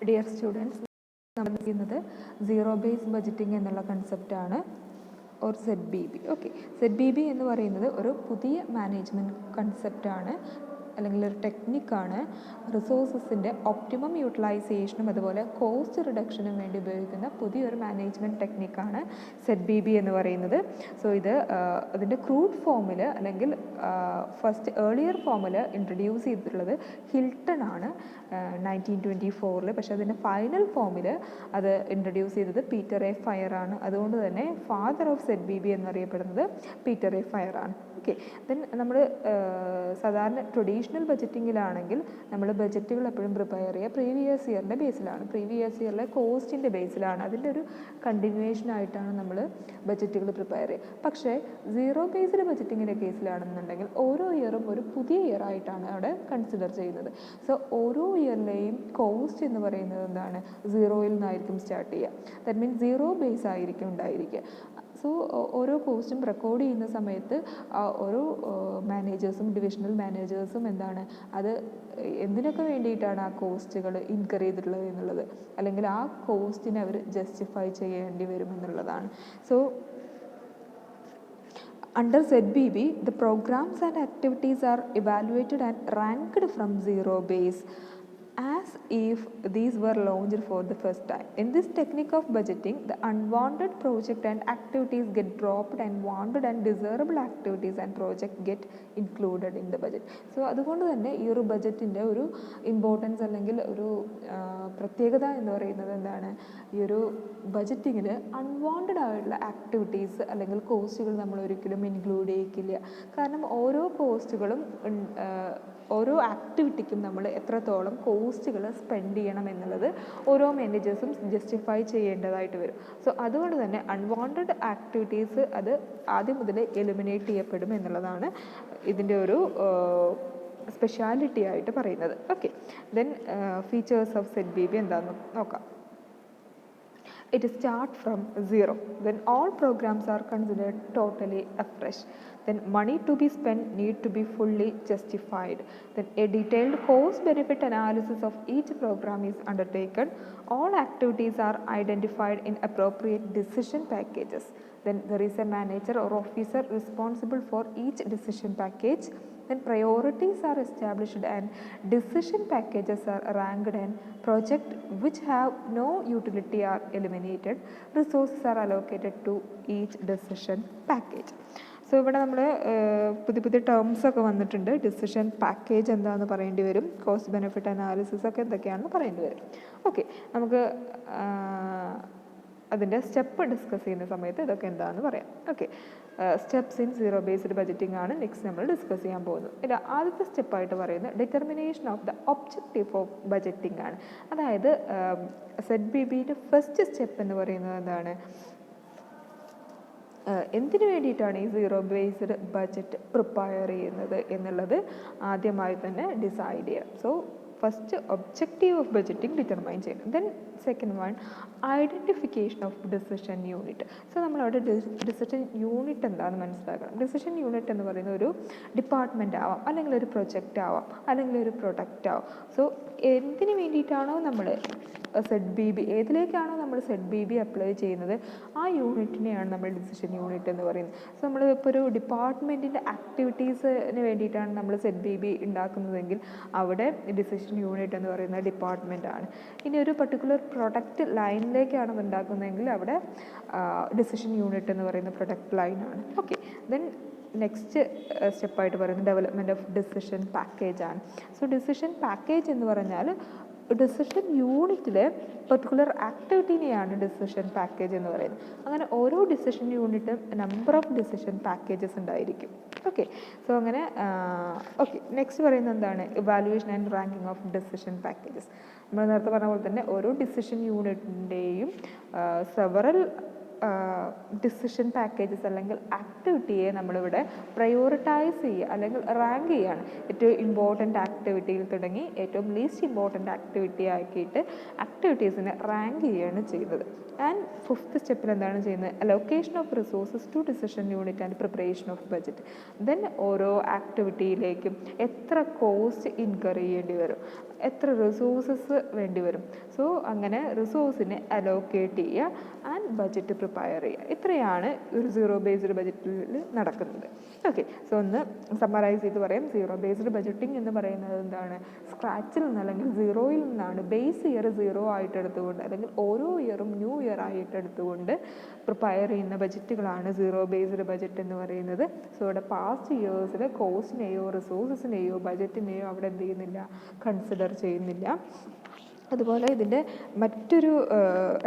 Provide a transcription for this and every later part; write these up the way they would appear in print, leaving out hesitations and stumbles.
Dear students, നമ്മൾ ചെയ്യുന്നത് zero base budgeting എന്നുള്ള കൺസെപ്റ്റാണ്, ഓർ ZBB. ഓക്കെ, ZBB എന്ന് പറയുന്നത് ഒരു പുതിയ മാനേജ്മെൻറ്റ് കൺസെപ്റ്റാണ്, അല്ലെങ്കിൽ ഒരു ടെക്നിക്കാണ്. റിസോഴ്സസിൻ്റെ ഒപ്റ്റിമം യൂട്ടിലൈസേഷനും അതുപോലെ കോസ്റ്റ് റിഡക്ഷനും വേണ്ടി ഉപയോഗിക്കുന്ന പുതിയൊരു മാനേജ്മെൻറ്റ് ടെക്നിക്കാണ് ZBB എന്ന് പറയുന്നത്. സോ ഇത് അതിൻ്റെ ക്രൂഡ് ഫോമിൽ അല്ലെങ്കിൽ ഫസ്റ്റ് ഏർലിയർ ഫോമിൽ ഇൻട്രൊഡ്യൂസ് ചെയ്തിട്ടുള്ളത് ഹിൽട്ടൺ ആണ് 1924. പക്ഷേ അതിൻ്റെ ഫൈനൽ ഫോമിൽ അത് ഇൻട്രൊഡ്യൂസ് ചെയ്തത് പീറ്റർ എ ഫയർ ആണ്. അതുകൊണ്ട് തന്നെ ഫാദർ ഓഫ് ZBB എന്നറിയപ്പെടുന്നത് പീറ്റർ എ ഫയർ ആണ്. ഓക്കെ, ദെൻ നമ്മൾ സാധാരണ ട്രഡീഷണൽ ബഡ്ജറ്റിങ്ങിലാണെങ്കിൽ നമ്മൾ ബഡ്ജറ്റുകൾ എപ്പോഴും പ്രിപ്പയർ ചെയ്യുക പ്രീവിയസ് ഇയറിൻ്റെ ബേസിലാണ്, പ്രീവിയസ് ഇയറിലെ കോസ്റ്റിൻ്റെ ബേസിലാണ്. അതിൻ്റെ ഒരു കണ്ടിന്യൂവേഷൻ ആയിട്ടാണ് നമ്മൾ ബഡ്ജറ്റുകൾ പ്രിപ്പയർ ചെയ്യുക. പക്ഷേ സീറോ ബേസ്ഡ് ബഡ്ജറ്റിങ്ങിൻ്റെ കേസിലാണെന്നുണ്ടെങ്കിൽ ഓരോ ഇയറും ഒരു പുതിയ ഇയർ ആയിട്ടാണ് അവിടെ കൺസിഡർ ചെയ്യുന്നത്. സോ ഓരോ ഇയറിലെയും കോസ്റ്റ് എന്ന് പറയുന്നത് എന്താണ്, സീറോയിൽ നിന്നായിരിക്കും സ്റ്റാർട്ട് ചെയ്യുക. ദാറ്റ് മീൻസ് സീറോ ബേസ് ആയിരിക്കും ഉണ്ടായിരിക്കുക. സോ ഓരോ കോസ്റ്റും റെക്കോർഡ് ചെയ്യുന്ന സമയത്ത് ഓരോ മാനേജേഴ്സും ഡിവിഷണൽ മാനേജേഴ്സും എന്താണ് അത് എന്തിനൊക്കെ വേണ്ടിയിട്ടാണ് ആ കോസ്റ്റുകൾ ഇൻകർ ചെയ്തിട്ടുള്ളത് എന്നുള്ളത്, അല്ലെങ്കിൽ ആ കോസ്റ്റിനെ അവർ ജസ്റ്റിഫൈ ചെയ്യേണ്ടി വരും എന്നുള്ളതാണ്. So under ZBB, the programs and activities are evaluated and ranked from zero base as if these were launched for the first time. In this technique of budgeting, the unwanted project and activities get dropped and wanted and desirable activities and project get included in the budget. So അതുകൊണ്ട് തന്നെ ഈ ഒരു ബഡ്ജറ്റിൻ്റെ ഒരു importance അല്ലെങ്കിൽ ഒരു പ്രത്യേകത എന്ന് പറയുന്നത് എന്താണ്, ഈ ഒരു ബഡ്ജറ്റിങ്ങിൽ അൺവാണ്ടഡ് ആയിട്ടുള്ള ആക്ടിവിറ്റീസ് അല്ലെങ്കിൽ കോസ്റ്റുകൾ നമ്മൾ ഒരിക്കലും ഇൻക്ലൂഡ് ചെയ്യിക്കില്ല. കാരണം ഓരോ കോസ്റ്റുകളും ഓരോ ആക്ടിവിറ്റിക്കും നമ്മൾ എത്രത്തോളം കോസ്റ്റുകൾ സ്പെൻഡ് ചെയ്യണം എന്നുള്ളത് ഓരോ മാനേജേഴ്സും ജസ്റ്റിഫൈ ചെയ്യേണ്ടതായിട്ട് വരും. സോ അതുകൊണ്ട് തന്നെ അൺവാണ്ടഡ് ആക്ടിവിറ്റീസ് അത് ആദ്യം മുതൽ എലിമിനേറ്റ് ചെയ്യപ്പെടും എന്നുള്ളതാണ് ഇതിൻ്റെ ഒരു സ്പെഷ്യാലിറ്റി ആയിട്ട് പറയുന്നത്. Okay, then features of ZBB എന്താണെന്ന് നോക്കാം. It starts from zero. Then all programs are considered totally afresh. Then money to be spent need to be fully justified. Then a detailed cost benefit analysis of each program is undertaken. All activities are identified in appropriate decision packages. Then there is a manager or officer responsible for each decision package. Then priorities are established and decision packages are ranked, and projects which have no utility are eliminated. Resources are allocated to each decision package. So ഇവിടെ നമ്മൾ പുതിയ terms ഒക്കെ വന്നിട്ടുണ്ട്. Decision package എന്താണെന്ന് പറയേണ്ടി വരും, cost benefit analysis ഒക്കെ എന്തൊക്കെയാണെന്ന് പറയേണ്ടി വരും. ഓക്കെ, നമുക്ക് അതിൻ്റെ സ്റ്റെപ്പ് ഡിസ്കസ് ചെയ്യുന്ന സമയത്ത് ഇതൊക്കെ എന്താണെന്ന് പറയാം. Okay, steps in zero based budgeting ആണ് നെക്സ്റ്റ് നമ്മൾ ഡിസ്കസ് ചെയ്യാൻ പോകുന്നത്. ഇതിൽ ആദ്യത്തെ സ്റ്റെപ്പായിട്ട് പറയുന്നത് determination of the objective of budgeting ആണ്. അതായത് ZBBയുടെ ഫസ്റ്റ് സ്റ്റെപ്പ് എന്ന് പറയുന്നത് എന്താണ്, എന്തിനു വേണ്ടിയിട്ടാണ് ഈ സീറോ ബേസ്ഡ് ബഡ്ജറ്റ് പ്രിപ്പയർ ചെയ്യുന്നത് എന്നുള്ളത് ആദ്യമായി തന്നെ ഡിസൈഡ് ചെയ്യാം. So first objective of budgeting determine ചെയ്യണം. Then second one identification of decision unit. So നമ്മളവിടെ ഡിസിഷൻ യൂണിറ്റ് എന്താണെന്ന് മനസ്സിലാക്കണം. ഡിസിഷൻ യൂണിറ്റ് എന്ന് പറയുന്ന ഒരു ഡിപ്പാർട്ട്മെൻറ്റ് ആവാം, അല്ലെങ്കിൽ ഒരു പ്രൊജക്റ്റ് ആവാം, അല്ലെങ്കിൽ ഒരു പ്രൊഡക്റ്റ് ആവാം. സോ എന്തിനു വേണ്ടിയിട്ടാണോ നമ്മൾ ZBB, ഏതിലേക്കാണോ നമ്മൾ ZBB അപ്ലൈ ചെയ്യുന്നത് ആ യൂണിറ്റിനെയാണ് നമ്മൾ ഡിസിഷൻ യൂണിറ്റ് എന്ന് പറയുന്നത്. സോ നമ്മൾ ഇപ്പോൾ ഒരു ഡിപ്പാർട്ട്മെൻറ്റിൻ്റെ ആക്ടിവിറ്റീസിന് വേണ്ടിയിട്ടാണ് നമ്മൾ ZBB ഉണ്ടാക്കുന്നതെങ്കിൽ അവിടെ ഡിസിഷൻ യൂണിറ്റ് എന്ന് പറയുന്ന ഡിപ്പാർട്ട്മെൻ്റ് ആണ്. ഇനി ഒരു പർട്ടിക്കുലർ പ്രൊഡക്റ്റ് ലൈനിലേക്കാണ് ഉണ്ടാക്കുന്നതെങ്കിൽ അവിടെ ഡിസിഷൻ യൂണിറ്റ് എന്ന് പറയുന്ന പ്രൊഡക്റ്റ് ലൈനാണ്. ഓക്കെ, ദെൻ നെക്സ്റ്റ് സ്റ്റെപ്പായിട്ട് പറയുന്നത് ഡെവലപ്മെൻറ്റ് ഓഫ് ഡിസിഷൻ പാക്കേജ് ആണ്. സോ ഡിസിഷൻ പാക്കേജ് എന്ന് പറഞ്ഞാൽ ഡിസിഷൻ യൂണിറ്റിലെ പെർട്ടിക്കുലർ ആക്ടിവിറ്റീനെയാണ് ഡിസിഷൻ പാക്കേജ് എന്ന് പറയുന്നത്. അങ്ങനെ ഓരോ ഡിസിഷൻ യൂണിറ്റും നമ്പർ ഓഫ് ഡിസിഷൻ പാക്കേജസ് ഉണ്ടായിരിക്കും. ഓക്കെ, സോ അങ്ങനെ ഓക്കെ, നെക്സ്റ്റ് പറയുന്നത് എന്താണ്, evaluation and ranking of decision packages. നമ്മൾ നേരത്തെ പറഞ്ഞ പോലെ തന്നെ ഓരോ ഡിസിഷൻ യൂണിറ്റിൻ്റെയും സെവറൽ ഡിസിഷൻ പാക്കേജസ് അല്ലെങ്കിൽ ആക്ടിവിറ്റിയെ നമ്മളിവിടെ പ്രയോറിറ്റൈസ് ചെയ്യുക അല്ലെങ്കിൽ റാങ്ക് ചെയ്യുകയാണ്. ഏറ്റവും ഇമ്പോർട്ടൻ്റ് ആക്ടിവിറ്റിയിൽ തുടങ്ങി ഏറ്റവും ലീസ്റ്റ് ഇമ്പോർട്ടൻ്റ് ആക്ടിവിറ്റി ആക്കിയിട്ട് ആക്ടിവിറ്റീസിനെ റാങ്ക് ചെയ്യുകയാണ് ചെയ്യുന്നത്. ആൻഡ് ഫിഫ്ത്ത് സ്റ്റെപ്പിൽ എന്താണ് ചെയ്യുന്നത്, allocation of resources to decision unit and preparation of budget. Then ഓരോ ആക്ടിവിറ്റിയിലേക്കും എത്ര കോസ്റ്റ് ഇൻകർ ചെയ്യേണ്ടി വരും, എത്ര റിസോഴ്സസ് വേണ്ടി വരും. സോ അങ്ങനെ റിസോഴ്സിനെ അലോക്കേറ്റ് ചെയ്യുക ആൻഡ് ബജറ്റ് പ്രിപ്പയർ ചെയ്യുക. ഇത്രയാണ് ഒരു സീറോ ബേസ്ഡ് ബജറ്റിൽ നടക്കുന്നത്. ഓക്കെ, സോ ഒന്ന് സമ്മറൈസ് ചെയ്ത് പറയാം. സീറോ ബേസ്ഡ് ബജറ്റിംഗ് എന്ന് പറയുന്നത് എന്താണ്? സ്ക്രാച്ചിൽ നിന്ന് അല്ലെങ്കിൽ സീറോയിൽ നിന്നാണ് ബേസ് ഇയർ സീറോ ആയിട്ട് എടുത്തുകൊണ്ട് അല്ലെങ്കിൽ ഓരോ ഇയറും ന്യൂ ഇയർ ആയിട്ട് എടുത്തുകൊണ്ട് പ്രിപ്പയർ ചെയ്യുന്ന ബജറ്റുകളാണ് സീറോ ബേസ്ഡ് ബജറ്റ് എന്ന് പറയുന്നത്. സോ ഇവിടെ പാസ്റ്റ് ഇയേഴ്സിൽ കോസ്റ്റിനെയോ റിസോഴ്സസിനെയോ ബജറ്റിനെയോ അവിടെ എന്ത് ചെയ്യുന്നില്ല, കൺസിഡർ ചെയ്യുന്നില്ല. അതുപോലെ ഇതിൻ്റെ മറ്റൊരു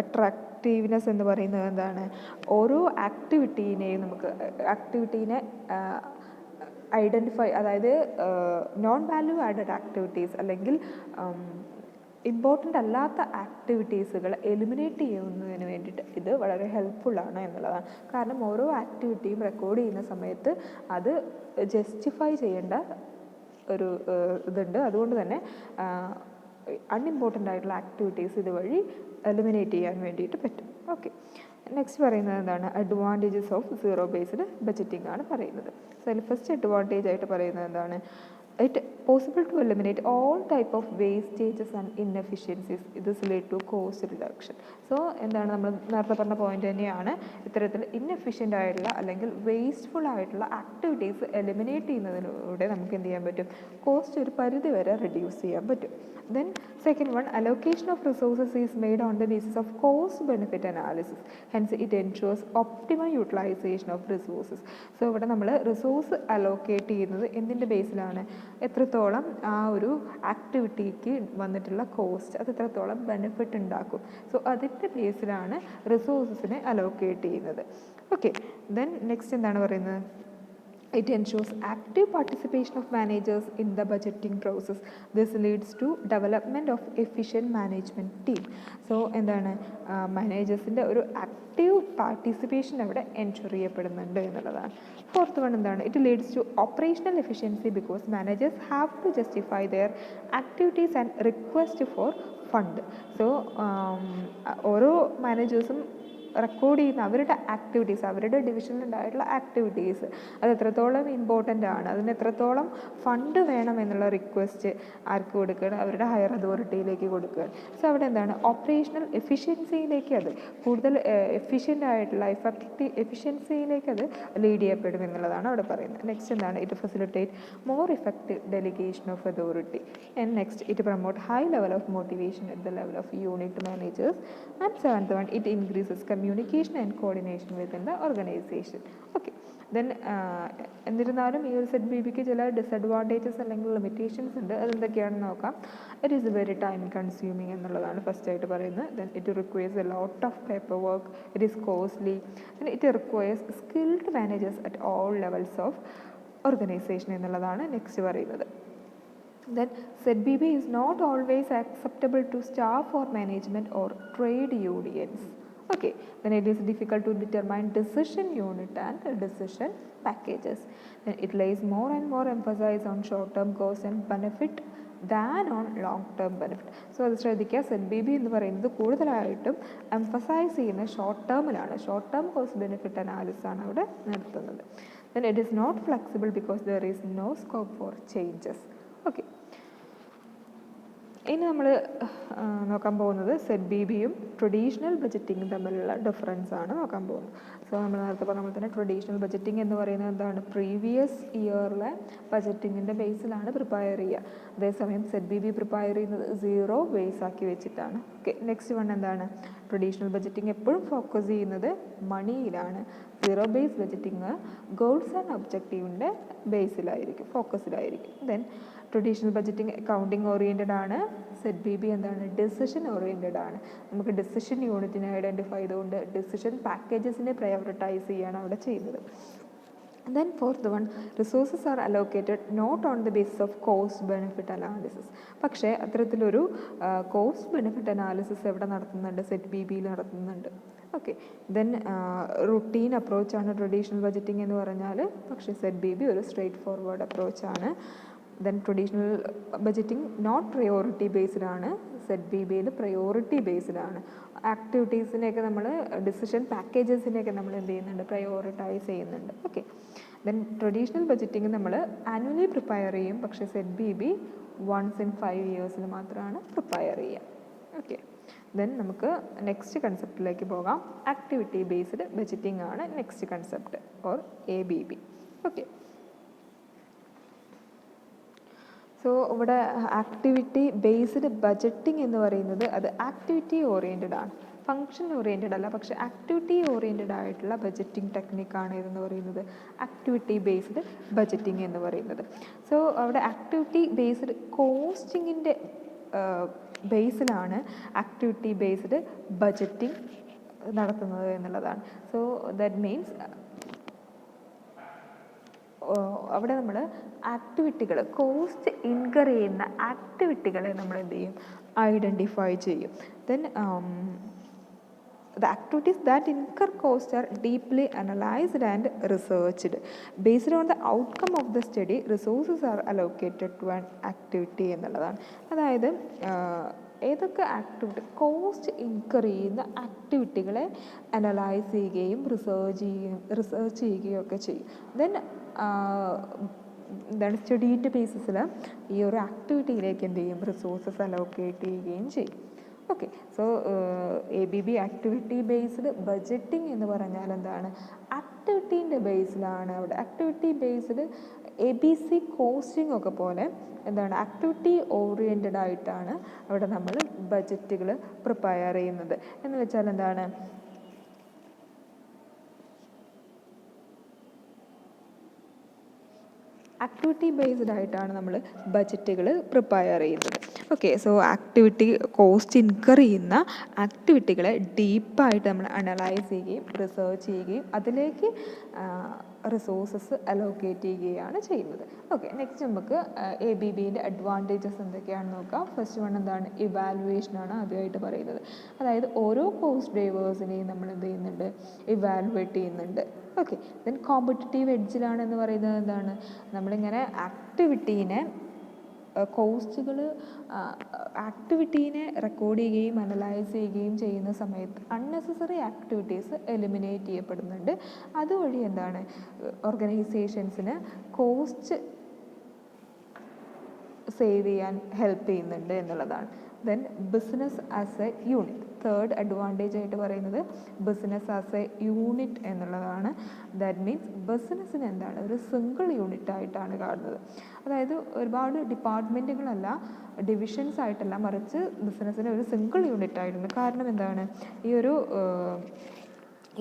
അട്രാക്റ്റീവ്നെസ് എന്ന് പറയുന്നത് എന്താണ്? ഓരോ ആക്ടിവിറ്റീനെയും നമുക്ക് ആക്ടിവിറ്റീനെ ഐഡൻറ്റിഫൈ, അതായത് നോൺ വാല്യൂ ആഡഡ് ആക്ടിവിറ്റീസ് അല്ലെങ്കിൽ ഇമ്പോർട്ടൻ്റ് അല്ലാത്ത ആക്ടിവിറ്റീസുകൾ എലിമിനേറ്റ് ചെയ്യുന്നതിന് വേണ്ടിയിട്ട് ഇത് വളരെ ഹെൽപ്ഫുള്ളാണ് എന്നുള്ളതാണ്. കാരണം ഓരോ ആക്ടിവിറ്റിയും റെക്കോർഡ് ചെയ്യുന്ന സമയത്ത് അത് ജസ്റ്റിഫൈ ചെയ്യേണ്ട ഒരു ഇതുണ്ട്. അതുകൊണ്ട് തന്നെ അൺഇമ്പോർട്ടൻ്റ് ആയിട്ടുള്ള ആക്ടിവിറ്റീസ് ഇതുവഴി എലിമിനേറ്റ് ചെയ്യാൻ വേണ്ടിയിട്ട് പറ്റും. ഓക്കെ, നെക്സ്റ്റ് പറയുന്നത് എന്താണ്? Advantages of zero based budgeting ആണ് പറയുന്നത്. സോ അതിൽ ഫസ്റ്റ് അഡ്വാൻറ്റേജ് ആയിട്ട് പറയുന്നത് എന്താണ്? It possible to eliminate all type of wastages and inefficiencies. This lead to cost reduction. So എന്താണ്, നമ്മൾ നേരത്തെ പറഞ്ഞ പോയിന്റ് തന്നെയാണ്. ഇത്തരത്തിൽ ഇൻഎഫിഷ്യൻ്റ് ആയിട്ടുള്ള അല്ലെങ്കിൽ വേസ്റ്റ്ഫുൾ ആയിട്ടുള്ള ആക്ടിവിറ്റീസ് എലിമിനേറ്റ് ചെയ്യുന്നതിലൂടെ നമുക്ക് എന്ത് ചെയ്യാൻ പറ്റും? കോസ്റ്റ് ഒരു പരിധി വരെ റിഡ്യൂസ് ചെയ്യാൻ പറ്റും. Then second one, allocation of resources is made on the basis of cost benefit analysis. Hence it ensures optimum utilization of resources. So ഇവിടെ നമ്മൾ റിസോഴ്സ് അലോക്കേറ്റ് ചെയ്യുന്നത് എന്തിൻ്റെ ബേസിലാണ്? എത്രത്തോളം ആ ഒരു ആക്ടിവിറ്റിക്ക് വന്നിട്ടുള്ള കോസ്റ്റ് അത് എത്രത്തോളം ബെനിഫിറ്റ് ഉണ്ടാക്കും. സോ അതിൻ്റെ ബേസിലാണ് റിസോഴ്സസിനെ അലോക്കേറ്റ് ചെയ്യുന്നത്. ഓക്കെ, ദെൻ നെക്സ്റ്റ് എന്താണ് പറയുന്നത്? It ensures active participation of managers in the budgeting process. This leads to development of efficient management team. So എന്താണ്, മാനേജേഴ്സിൻ്റെ ഒരു ആക്റ്റീവ് പാർട്ടിസിപ്പേഷൻ അവിടെ എൻഷുർ ചെയ്യപ്പെടുന്നുണ്ട് എന്നുള്ളതാണ്. ഫോർത്ത് വൺ എന്താണ്? It leads to operational efficiency because managers have to justify their activities and request for fund. So ഓരോ മാനേജേഴ്സും record ചെയ്യുന്ന അവരുടെ ആക്ടിവിറ്റീസ്, അവരുടെ ഡിവിഷനിലുണ്ടായിട്ടുള്ള ആക്ടിവിറ്റീസ് അത് എത്രത്തോളം ഇമ്പോർട്ടൻ്റ് ആണ്, അതിന് എത്രത്തോളം ഫണ്ട് വേണം എന്നുള്ള റിക്വസ്റ്റ് ആർക്ക് കൊടുക്കുകയാണ്? അവരുടെ ഹയർ അതോറിറ്റിയിലേക്ക് കൊടുക്കുകയാണ്. സോ അവിടെ എന്താണ്, ഓപ്പറേഷണൽ എഫിഷ്യൻസിയിലേക്ക് അത് കൂടുതൽ എഫിഷ്യൻ്റ് ആയിട്ടുള്ള എഫിഷ്യൻസിയിലേക്ക് അത് ലീഡ് ചെയ്യപ്പെടും എന്നുള്ളതാണ് അവിടെ പറയുന്നത്. നെക്സ്റ്റ് എന്താണ്? It facilitate more effective delegation of authority. And next it promote high level of motivation at the level of unit managers. And seventh one, it increases communication and coordination within the organization. Okay, then എന്നിരുന്നാലും ഈ ഒരു ZBBക്ക് ചില disadvantages അല്ലെങ്കിൽ limitations ഉണ്ട്. അതെന്തൊക്കെയാണെന്ന് നോക്കാം. It is very time consuming എന്നുള്ളതാണ് first ആയിട്ട് പറയുന്നത്. Then it requires a lot of paper work, it is costly, then it requires skilled managers at all levels of organisation എന്നുള്ളതാണ് നെക്സ്റ്റ് പറയുന്നത്. Then ZBB is not always acceptable to staff or management or trade unions. Okay, then it is difficult to determine decision unit and decision packages. Then it lays more and more emphasis on short-term cost and benefit than on long-term benefit. So അത് ശ്രദ്ധിക്കുക, ZBB എന്ന് പറയുന്നത് കൂടുതലായിട്ടും emphasise ചെയ്യുന്ന short ടേമിലാണ്. Short term cost benefit analysis ആണ് അവിടെ നടത്തുന്നത്. Then it is not flexible because there is no scope for changes. Okay, ഇനി നമ്മൾ നോക്കാൻ പോകുന്നത് ZBBയും ട്രഡീഷണൽ ബജറ്റിങ്ങും തമ്മിലുള്ള ഡിഫറൻസ് ആണ് നോക്കാൻ പോകുന്നത്. സോ നമ്മൾ നേരത്തെ പറഞ്ഞ പോലെ തന്നെ ട്രഡീഷണൽ ബജറ്റിംഗ് എന്ന് പറയുന്നത് എന്താണ്? പ്രീവിയസ് ഇയറിലെ ബജറ്റിങ്ങിൻ്റെ ബേസിലാണ് പ്രിപ്പയർ ചെയ്യുക. അതേസമയം ZBB പ്രിപ്പയർ ചെയ്യുന്നത് സീറോ ബേസ് ആക്കി വെച്ചിട്ടാണ്. ഓക്കെ, നെക്സ്റ്റ് വൺ എന്താണ്? ട്രഡീഷണൽ ബജറ്റിംഗ് എപ്പോഴും ഫോക്കസ് ചെയ്യുന്നത് മണിയിലാണ്. Zero base budgeting goals and ഒബ്ജക്റ്റീവിൻ്റെ ബേസിലായിരിക്കും, ഫോക്കസിലായിരിക്കും. Then traditional budgeting accounting oriented ആണ്. ZBB എന്താണ്? ഡിസിഷൻ ഓറിയൻറ്റഡ് ആണ്. നമുക്ക് ഡിസിഷൻ യൂണിറ്റിനെ ഐഡൻറ്റിഫൈ ചെയ്തുകൊണ്ട് ഡിസിഷൻ പാക്കേജസിനെ പ്രയോറിറ്റൈസ് ചെയ്യാണ് അവിടെ ചെയ്യുന്നത്. Then fourth one, resources are allocated not on the basis of cost benefit analysis. പക്ഷേ അത്തരത്തിലൊരു കോസ്റ്റ് ബെനിഫിറ്റ് അനാലിസിസ് എവിടെ നടത്തുന്നുണ്ട്? ZBBയിൽ നടത്തുന്നുണ്ട്. ഓക്കെ, ദെൻ റുട്ടീൻ അപ്രോച്ചാണ് ട്രഡീഷണൽ ബജറ്റിംഗ് എന്ന് പറഞ്ഞാൽ. പക്ഷേ ZBB ഒരു സ്ട്രെയിറ്റ് ഫോർവേഡ് അപ്രോച്ചാണ്. Then traditional budgeting not priority based ആണ്. ZBBയിൽ പ്രയോറിറ്റി ബേസ്ഡ് ആണ്. ആക്ടിവിറ്റീസിനെയൊക്കെ നമ്മൾ ഡിസിഷൻ പാക്കേജസിനെയൊക്കെ നമ്മൾ എന്ത് ചെയ്യുന്നുണ്ട്? പ്രയോറിറ്റൈസ് ചെയ്യുന്നുണ്ട്. ഓക്കെ, ദെൻ ട്രഡീഷണൽ ബജറ്റിംഗ് നമ്മൾ ആനുവലി പ്രിപ്പയർ ചെയ്യും. പക്ഷേ ZBB വൺസ് ഇൻ 5 ഇയേഴ്സിൽ മാത്രമാണ് പ്രിപ്പയർ ചെയ്യുക. ഓക്കെ, ദെൻ നമുക്ക് നെക്സ്റ്റ് കൺസെപ്റ്റിലേക്ക് പോകാം. ആക്ടിവിറ്റി ബേസ്ഡ് ബഡ്ജറ്റിംഗ് ആണ് next concept or ABB. Okay, so ഇവിടെ ആക്ടിവിറ്റി ബേസ്ഡ് ബഡ്ജറ്റിംഗ് എന്ന് പറയുന്നത് അത് ആക്ടിവിറ്റി ഓറിയൻറ്റഡ് ആണ്, ഫങ്ഷൻ ഓറിയൻറ്റഡ് അല്ല. പക്ഷേ ആക്ടിവിറ്റി ഓറിയൻറ്റഡ് ആയിട്ടുള്ള ബഡ്ജറ്റിംഗ് ടെക്നിക്കാണ് ഇതെന്ന് പറയുന്നത് ആക്ടിവിറ്റി ബേസ്ഡ് ബഡ്ജറ്റിംഗ് എന്ന് പറയുന്നത്. സോ അവിടെ ആക്ടിവിറ്റി ബേസ്ഡ് കോസ്റ്റിങ്ങിൻ്റെ ബേസിലാണ് ആക്ടിവിറ്റി ബേസ്ഡ് ബഡ്ജറ്റിംഗ് നടത്തുന്നത് എന്നുള്ളതാണ്. സോ ദാറ്റ് മീൻസ് അവിടെ നമ്മൾ ആക്ടിവിറ്റികൾ, കോസ്റ്റ് ഇൻകർ ചെയ്യുന്ന ആക്ടിവിറ്റികളെ നമ്മൾ എന്ത് ചെയ്യും, ഐഡൻറ്റിഫൈ ചെയ്യും. Then the activities that incur costs are deeply analyzed and researched. Based on the outcome of the study, resources are allocated to an activity എന്നുള്ളതാണ്. അതായത് ഏതൊക്കെ ആക്ടിവിറ്റി കോസ്റ്റ് ഇൻകർ ചെയ്യുന്ന ആക്ടിവിറ്റികളെ അനലൈസ് ചെയ്യുകയും റിസർച്ച് ചെയ്യുകയും ഒക്കെ ചെയ്യും. ദെൻ എന്താണ് സ്റ്റഡീൻ്റെ ബേസിസിൽ ഈ ഒരു ആക്ടിവിറ്റിയിലേക്ക് എന്ത് ചെയ്യും, റിസോഴ്സസ് അലോക്കേറ്റ് ചെയ്യുകയും ചെയ്യും. Okay, so ABB activity based budgeting എന്ന് പറഞ്ഞാൽ എന്താണ്, ആക്ടിവിറ്റീൻ്റെ ബേസിലാണ്. അവിടെ ആക്ടിവിറ്റി ബേസ്ഡ് ABC കോസ്റ്റിംഗ് ഒക്കെ പോലെ എന്താണ് ആക്ടിവിറ്റി ഓറിയൻറ്റഡ് ആയിട്ടാണ് അവിടെ നമ്മൾ ബഡ്ജറ്റുകൾ പ്രിപ്പയർ ചെയ്യുന്നത്. എന്ന് വെച്ചാൽ എന്താണ്, ആക്ടിവിറ്റി ബേസ്ഡ് ആയിട്ടാണ് നമ്മൾ ബഡ്ജറ്റുകൾ പ്രിപ്പയർ ചെയ്യുന്നത്. Okay, so activity cost incur ചെയ്യുന്ന ആക്ടിവിറ്റികളെ ഡീപ്പായിട്ട് നമ്മൾ അനലൈസ് ചെയ്യുകയും റിസർച്ച് ചെയ്യുകയും അതിലേക്ക് റിസോഴ്സസ് അലോക്കേറ്റ് ചെയ്യുകയാണ് ചെയ്യുന്നത്. ഓക്കെ, നെക്സ്റ്റ് നമുക്ക് ABBൻ്റെ അഡ്വാൻറ്റേജസ് എന്തൊക്കെയാണെന്ന് നോക്കാം. ഫസ്റ്റ് വൺ എന്താണ്, ഇവാലുവേഷനാണ് ആദ്യമായിട്ട് പറയുന്നത്. അതായത് ഓരോ കോസ്റ്റ് ഡ്രൈവേഴ്സിനെയും നമ്മൾ എന്ത് ചെയ്യുന്നുണ്ട്, ഇവാലുവേറ്റ് ചെയ്യുന്നുണ്ട്. ഓക്കെ, ദെൻ കോമ്പറ്റിറ്റീവ് എഡ്ജിലാണെന്ന് പറയുന്നത് എന്താണ്, നമ്മളിങ്ങനെ ആക്ടിവിറ്റീനെ കോസ്റ്റുകൾ ആക്ടിവിറ്റീനെ റെക്കോർഡ് ചെയ്യുകയും അനലൈസ് ചെയ്യുകയും ചെയ്യുന്ന സമയത്ത് അൺനെസസറി ആക്ടിവിറ്റീസ് എലിമിനേറ്റ് ചെയ്യപ്പെടുന്നുണ്ട്. അതുവഴി എന്താണ് ഓർഗനൈസേഷൻസിന് കോസ്റ്റ് സേവ് ചെയ്യാൻ ഹെൽപ്പ് ചെയ്യുന്നുണ്ട് എന്നുള്ളതാണ്. Then business as A unit, third advantage ആയിട്ട് പറയുന്നത് ബിസിനസ് ആസ് എ യൂണിറ്റ് എന്നുള്ളതാണ്. ദാറ്റ് മീൻസ് ബിസിനസ്സിന് എന്താണ് ഒരു സിംഗിൾ യൂണിറ്റ് ആയിട്ടാണ് കാണുന്നത്. അതായത് ഒരുപാട് ഡിപ്പാർട്ട്മെൻറ്റുകളല്ല, ഡിവിഷൻസ് ആയിട്ടല്ല, മറിച്ച് ബിസിനസ്സിന് ഒരു സിംഗിൾ യൂണിറ്റ് ആയിരുന്നു. കാരണം എന്താണ്, ഈ ഒരു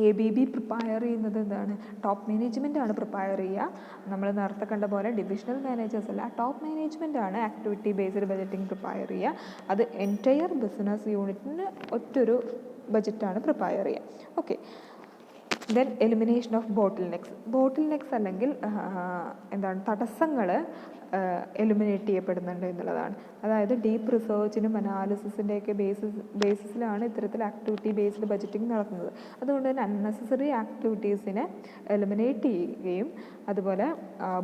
ABB പ്രിപ്പയർ ചെയ്യുന്നത് എന്താണ്, ടോപ്പ് മാനേജ്മെൻ്റ് ആണ് പ്രിപ്പയർ ചെയ്യുക. നമ്മൾ നേരത്തെ കണ്ട പോലെ ഡിവിഷണൽ മാനേജേഴ്സ് അല്ല, ടോപ്പ് മാനേജ്മെൻ്റ് ആണ് ആക്ടിവിറ്റി ബേസ്ഡ് ബഡ്ജറ്റിംഗ് പ്രിപ്പയർ ചെയ്യുക. അത് എൻറ്റയർ ബിസിനസ് യൂണിറ്റിന് ഒറ്റൊരു ബഡ്ജറ്റാണ് പ്രിപ്പയർ ചെയ്യുക. Okay, then elimination of bottle necks അല്ലെങ്കിൽ എന്താണ് തടസ്സങ്ങൾ എലിമിനേറ്റ് ചെയ്യപ്പെടുന്നുണ്ട് എന്നുള്ളതാണ്. അതായത് ഡീപ്പ് റിസർച്ചിനും അനാലിസിസിൻ്റെയൊക്കെ ബേസിസിലാണ് ഇത്തരത്തിൽ ആക്ടിവിറ്റി ബേസ്ഡ് ബഡ്ജറ്റിംഗ് നടത്തുന്നത്. അതുകൊണ്ട് തന്നെ അൺനെസസറി ആക്ടിവിറ്റീസിനെ എലിമിനേറ്റ് ചെയ്യുകയും അതുപോലെ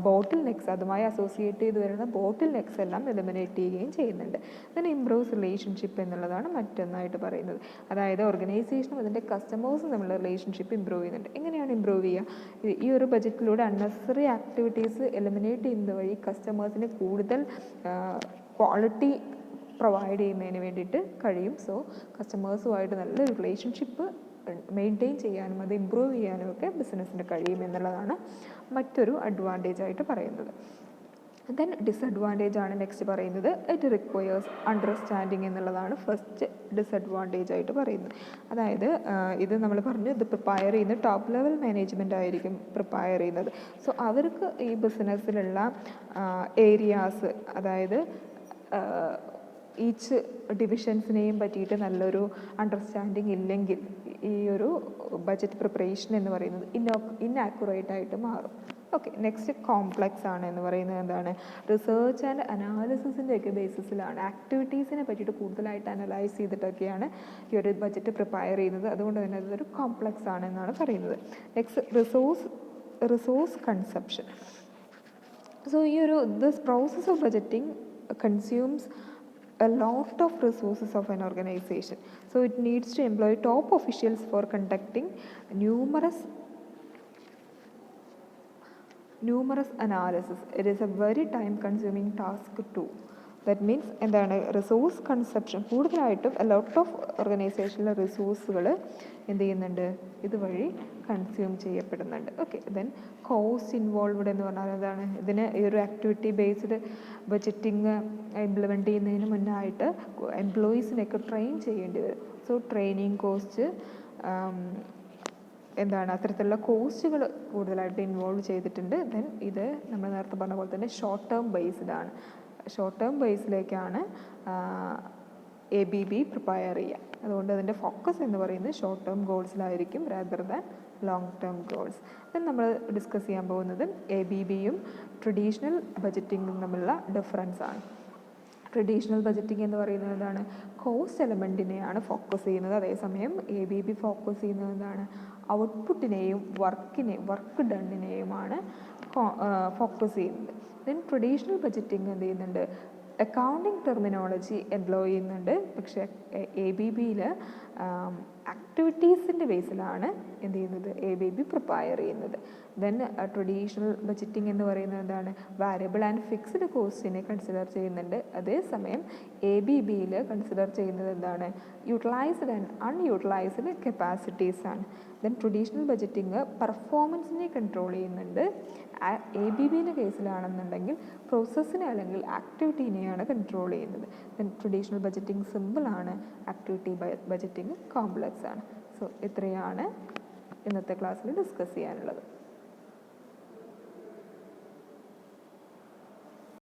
ബോട്ടിൽ നെക്സ് അതുമായി അസോസിയേറ്റ് ചെയ്ത് വരുന്ന ബോട്ടിൽ നെക്സ് എല്ലാം എലിമിനേറ്റ് ചെയ്യുകയും ചെയ്യുന്നുണ്ട്. ദെൻ ഇംപ്രൂവ്സ് റിലേഷൻഷിപ്പ് എന്നുള്ളതാണ് മറ്റൊന്നായിട്ട് പറയുന്നത്. അതായത് ഓർഗനൈസേഷനും അതിൻ്റെ കസ്റ്റമേഴ്സും തമ്മിലുള്ള റിലേഷൻഷിപ്പ് ഇമ്പ്രൂവ് ചെയ്യുന്നുണ്ട്. എങ്ങനെയാണ് ഇമ്പ്രൂവ് ചെയ്യുക, ഈ ഒരു ബഡ്ജറ്റിലൂടെ അൺനെസസറി ആക്ടിവിറ്റീസ് എലിമിനേറ്റ് ചെയ്യുന്നത് വഴി കസ്റ്റമേഴ്സിന് കൂടുതൽ ക്വാളിറ്റി പ്രൊവൈഡ് ചെയ്യുന്നതിന് വേണ്ടിയിട്ട് കഴിയും. സോ കസ്റ്റമേഴ്സുമായിട്ട് നല്ലൊരു റിലേഷൻഷിപ്പ് മെയിൻറ്റെയിൻ ചെയ്യാനും അത് ഇമ്പ്രൂവ് ചെയ്യാനും ഒക്കെ ബിസിനസ്സിന് കഴിയും എന്നുള്ളതാണ് മറ്റൊരു അഡ്വാൻറ്റേജ് ആയിട്ട് പറയുന്നത്. ദെൻ ഡിസഡ്വാൻറ്റേജ് ആണ് നെക്സ്റ്റ് പറയുന്നത്. ഇറ്റ് റിക്വയേഴ്സ് അണ്ടർസ്റ്റാൻഡിങ് എന്നുള്ളതാണ് ഫസ്റ്റ് ഡിസഡ്വാൻറ്റേജ് ആയിട്ട് പറയുന്നത്. അതായത് ഇത് നമ്മൾ പറഞ്ഞു, ഇത് പ്രിപ്പയർ ചെയ്യുന്ന ടോപ്പ് ലെവൽ മാനേജ്മെൻ്റ് ആയിരിക്കും പ്രിപ്പയർ ചെയ്യുന്നത്. സോ അവർക്ക് ഈ ബിസിനസ്സിലുള്ള ഏരിയാസ്, അതായത് ഈച്ച് ഡിവിഷൻസിനെയും പറ്റിയിട്ട് നല്ലൊരു അണ്ടർസ്റ്റാൻഡിങ് ഇല്ലെങ്കിൽ ഈ ഒരു ബഡ്ജറ്റ് പ്രിപ്പറേഷൻ എന്ന് പറയുന്നത് ഇന്നാക്യുറേറ്റ് ആയിട്ട് മാറും. ഓക്കെ, നെക്സ്റ്റ് കോംപ്ലക്സ് ആണ് എന്ന് പറയുന്നത് എന്താണ്, റിസർച്ച് ആൻഡ് അനാലിസിസിൻ്റെയൊക്കെ ബേസിസിലാണ് ആക്ടിവിറ്റീസിനെ പറ്റിയിട്ട് കൂടുതലായിട്ട് അനലൈസ് ചെയ്തിട്ടൊക്കെയാണ് ഈ ഒരു ബഡ്ജറ്റ് പ്രിപ്പയർ ചെയ്യുന്നത്. അതുകൊണ്ട് തന്നെ അതൊരു കോംപ്ലക്സ് ആണ് എന്നാണ് പറയുന്നത്. Next resource consumption. സോ ഈ ഒരു this process of budgeting consumes a lot of resources of an organization. So it needs to employ top officials for conducting numerous analysis. It is a very time consuming task too. That means എന്താണ്, resource consumption കൂടുതലായിട്ടും lot of ഓർഗനൈസേഷനിലെ റിസോഴ്സുകൾ എന്ത് ചെയ്യുന്നുണ്ട്, ഇതുവഴി consume ചെയ്യപ്പെടുന്നുണ്ട്. Okay, then cost involved എന്ന് പറഞ്ഞാൽ എന്താണ്, ഇതിന് ഈ ഒരു ആക്ടിവിറ്റി ബേസ്ഡ് ബജറ്റിംഗ് ഇംപ്ലിമെൻറ്റ് ചെയ്യുന്നതിന് മുന്നായിട്ട് എംപ്ലോയീസിനെയൊക്കെ ട്രെയിൻ ചെയ്യേണ്ടി വരും. സോ ട്രെയിനിങ് കോസ്റ്റ്, എന്താണ്, അത്തരത്തിലുള്ള കോസ്റ്റുകൾ കൂടുതലായിട്ട് ഇൻവോൾവ് ചെയ്തിട്ടുണ്ട്. ദെൻ ഇത് നമ്മൾ നേരത്തെ പറഞ്ഞ പോലെ തന്നെ ഷോർട്ട് ടേം ബേസ്ഡ് ആണ്. ഷോർട്ട് ടേം ബേസിലേക്കാണ് ABB പ്രിപ്പയർ ചെയ്യുക. അതുകൊണ്ട് അതിൻ്റെ ഫോക്കസ് എന്ന് പറയുന്നത് ഷോർട്ട് ടേം ഗോൾസിലായിരിക്കും rather than long term goals. Then നമ്മൾ ഡിസ്കസ് ചെയ്യാൻ പോകുന്നത് ABBയും ട്രഡീഷണൽ ബജറ്റിങ്ങും തമ്മിലുള്ള ഡിഫറൻസ് ആണ്. ട്രഡീഷണൽ ബജറ്റിംഗ് എന്ന് പറയുന്നത് എന്താണ്, കോസ്റ്റ് എലമെൻറ്റിനെയാണ് ഫോക്കസ് ചെയ്യുന്നത്. അതേസമയം ABB ഫോക്കസ് ചെയ്യുന്നത് എന്താണ്, ഔട്ട്പുട്ടിനെയും വർക്ക് ഡണ്ണിനെയുമാണ് ഫോക്കസ് ചെയ്യുന്നത്. ദെൻ ട്രഡീഷണൽ ബജറ്റിംഗ് എന്ത് ചെയ്യുന്നുണ്ട്, അക്കൗണ്ടിങ് ടെർമിനോളജി എംപ്ലോയ് ചെയ്യുന്നുണ്ട്. പക്ഷേ ABBയിൽ ആക്ടിവിറ്റീസിൻ്റെ ബേസിലാണ് എന്ത് ചെയ്യുന്നത്, ABB പ്രിപ്പയർ ചെയ്യുന്നത്. ദെൻ ട്രഡീഷണൽ ബജറ്റിംഗ് എന്ന് പറയുന്നത് എന്താണ്, വാരിയബിൾ ആൻഡ് ഫിക്സ്ഡ് കോസ്റ്റിനെ കൺസിഡർ ചെയ്യുന്നുണ്ട്. അതേസമയം ABBയിൽ കൺസിഡർ ചെയ്യുന്നത് എന്താണ്, യൂട്ടിലൈസ്ഡ് ആൻഡ് അൺയൂട്ടിലൈസ്ഡ് കപ്പാസിറ്റീസ് ആണ്. ദെൻ ട്രഡീഷണൽ ബജറ്റിംഗ് പെർഫോമൻസിനെ കൺട്രോൾ ചെയ്യുന്നുണ്ട്. ABBയുടെ കേസിലാണെന്നുണ്ടെങ്കിൽ പ്രോസസ്സിനെ അല്ലെങ്കിൽ ആക്ടിവിറ്റീനെയാണ് കൺട്രോൾ ചെയ്യുന്നത്. ദെൻ ട്രഡീഷണൽ ബജറ്റിംഗ് സിമ്പിളാണ്, ആക്ടിവിറ്റി ബജറ്റിംഗ് കോംപ്ലക്സ് ആണ്. സോ ഇത്രയാണ് ഇന്നത്തെ ക്ലാസ്സിൽ ഡിസ്കസ് ചെയ്യാനുള്ളത്.